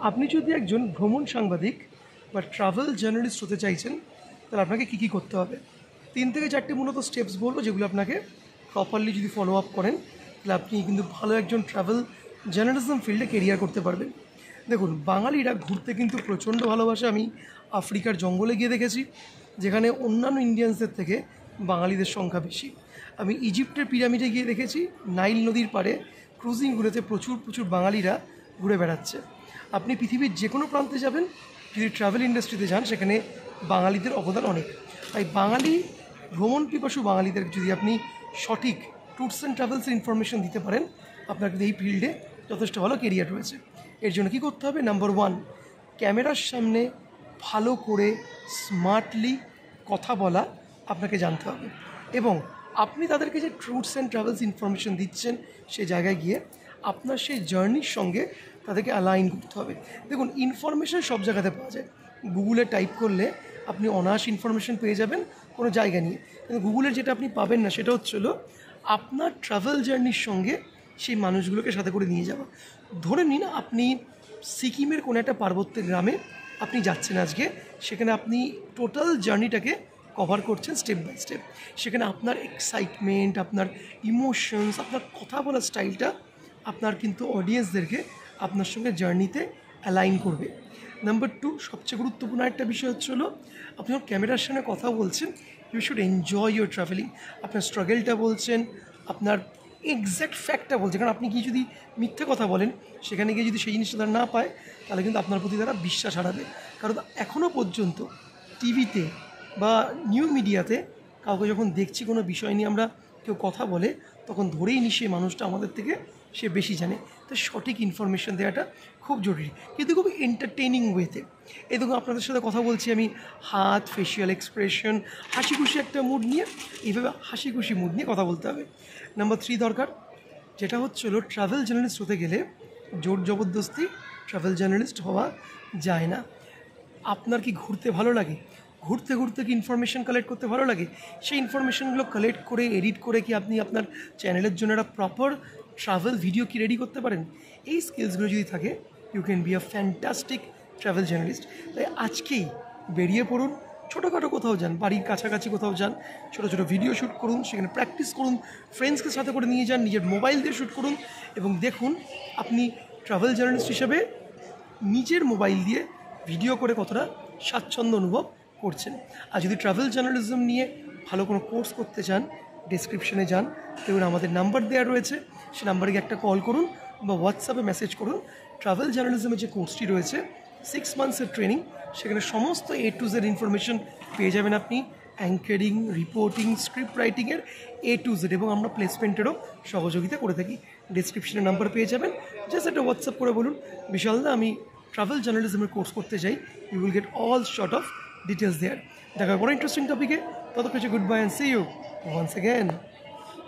আপনি যদি একজন ভ্রমণ সাংবাদিক বা ট্রাভেল জার্নালিস্ট হতে চাইছেন তাহলে আপনাকে কী কী করতে হবে 3 থেকে 4টে মূলত স্টেপস বলবো, যেগুলো আপনাকে প্রপারলি যদি ফলো আপ করেন তাহলে আপনি কিন্তু ভালো একজন ট্রাভেল জার্নালিজম ফিল্ডে কেরিয়ার করতে পারবেন। দেখুন, বাঙালিরা ঘুরতে কিন্তু প্রচণ্ড ভালোবাসে। আমি আফ্রিকার জঙ্গলে গিয়ে দেখেছি যেখানে অন্যান্য ইন্ডিয়ানসদের থেকে বাঙালিদের সংখ্যা বেশি। আমি ইজিপ্টের পিরামিডে গিয়ে দেখেছি নাইল নদীর পাড়ে ক্রুজিংগুলোতে প্রচুর বাঙালিরা ঘুরে বেড়াচ্ছে। আপনি পৃথিবীর যে কোনো প্রান্তে যাবেন, যদি ট্রাভেল ইন্ডাস্ট্রিতে যান, সেখানে বাঙালিদের অবদান অনেক। তাই বাঙালি ভ্রমণ পিপাসু বাঙালিদের যদি আপনি সঠিক ট্যুরস অ্যান্ড ট্রাভেলসের ইনফরমেশন দিতে পারেন, আপনার কিন্তু এই ফিল্ডে যথেষ্ট ভালো কেরিয়ার রয়েছে। এর জন্য কী করতে হবে? নাম্বার 1, ক্যামেরার সামনে ভালো করে স্মার্টলি কথা বলা আপনাকে জানতে হবে, এবং আপনি তাদেরকে যে ট্যুরস অ্যান্ড ট্রাভেলস ইনফরমেশন দিচ্ছেন সেই জায়গায় গিয়ে আপনার সেই জার্নির সঙ্গে তাদেরকে অ্যালাইন করতে হবে। দেখুন, ইনফরমেশন সব জায়গাতে পাওয়া যায়। গুগলে টাইপ করলে আপনি অনায়াস ইনফরমেশন পেয়ে যাবেন কোনো জায়গা নিয়ে, কিন্তু গুগলের যেটা আপনি পাবেন না সেটা হচ্ছিল আপনার ট্রাভেল জার্নির সঙ্গে সেই মানুষগুলোকে সাথে করে নিয়ে যাওয়া। ধরে নিন আপনি সিকিমের কোনো একটা পার্বত্য গ্রামে আপনি যাচ্ছেন আজকে, সেখানে আপনি টোটাল জার্নিটাকে কভার করছেন স্টেপ বাই স্টেপ। সেখানে আপনার এক্সাইটমেন্ট, আপনার ইমোশনস, আপনার কথা বলার স্টাইলটা আপনার কিন্তু অডিয়েন্সদেরকে আপনার সঙ্গে জার্নিতে অ্যালাইন করবে। নাম্বার 2, সবচেয়ে গুরুত্বপূর্ণ একটা বিষয় হচ্ছে হলো, আপনি যখন ক্যামেরার সামনে কথা বলছেন, you should enjoy your travelling. আপনার স্ট্রাগলটা বলছেন, আপনার এক্স্যাক্ট ফ্যাক্টটা বলছেন। কারণ আপনি কি যদি মিথ্যে কথা বলেন, সেখানে গিয়ে যদি সেই জিনিসটা তারা না পায়, তাহলে কিন্তু আপনার প্রতি তারা বিশ্বাস হারাবে। কারণ এখনও পর্যন্ত টিভিতে বা নিউ মিডিয়াতে কাউকে যখন দেখছি কোনো বিষয় নিয়ে আমরা কেউ কথা বলে, তখন ধরেই নিই সেই মানুষটা আমাদের থেকে সে বেশি জানে। তো সঠিক ইনফরমেশন দেওয়াটা খুব জরুরি, কিন্তু খুব এন্টারটেইনিং ওয়েতে। এই দেখুন, আপনাদের সাথে কথা বলছি আমি, হাত, ফেশিয়াল এক্সপ্রেশন, হাসি খুশি একটা মুড নিয়ে, এইভাবে হাসি খুশি মুড নিয়ে কথা বলতে হবে। নাম্বার 3 দরকার, যেটা হচ্ছে হলো ট্রাভেল জার্নালিস্ট হতে গেলে জোর জবরদস্তি ট্রাভেল জার্নালিস্ট হওয়া যায় না। আপনার কি ঘুরতে ভালো লাগে? ঘুরতে ঘুরতে কি ইনফরমেশন কালেক্ট করতে ভালো লাগে? সেই ইনফরমেশনগুলো কালেক্ট করে এডিট করে কি আপনি আপনার চ্যানেলের জন্য একটা প্রপার ট্রাভেল ভিডিও কি রেডি করতে পারেন? এই স্কিলসগুলো যদি থাকে, you can be a fantastic travel journalist. তাই আজকেই বেরিয়ে পড়ুন, ছোটোখাটো কোথাও যান, বাড়ির কাছাকাছি কোথাও যান, ছোটো ছোটো ভিডিও শ্যুট করুন, সেখানে প্র্যাকটিস করুন, ফ্রেন্ডসকে সাথে করে নিয়ে যান, নিজের মোবাইল দিয়ে শ্যুট করুন, এবং দেখুন আপনি ট্রাভেল জার্নালিস্ট হিসেবে নিজের মোবাইল দিয়ে ভিডিও করে কতটা স্বাচ্ছন্দ্য অনুভব করছেন। আর যদি ট্রাভেল জার্নালিজম নিয়ে ভালো কোনো কোর্স করতে চান, ডেসক্রিপশনে যান, দেখুন আমাদের নাম্বার দেওয়া রয়েছে, সে নাম্বারে একটা কল করুন বা হোয়াটসঅ্যাপে মেসেজ করুন। ট্রাভেল জার্নালিজমের যে কোর্সটি রয়েছে 6 মান্থসের ট্রেনিং, সেখানে সমস্ত A to Z ইনফরমেশন পেয়ে যাবেন আপনি, অ্যাঙ্কারিং, রিপোর্টিং, স্ক্রিপ্ট রাইটিংয়ের A to Z, এবং আমরা প্লেসমেন্টেরও সহযোগিতা করে থাকি। ডেসক্রিপশনে নাম্বার পেয়ে যাবেন, জাস্ট একটা হোয়াটসঅ্যাপ করে বলুন, বিশালদা আমি ট্রাভেল জার্নালিজমের কোর্স করতে চাই। You will get all sort of details there. দেখা বড় ইন্টারেস্টিং টপিকে, তত কিছু good bye and see you once again.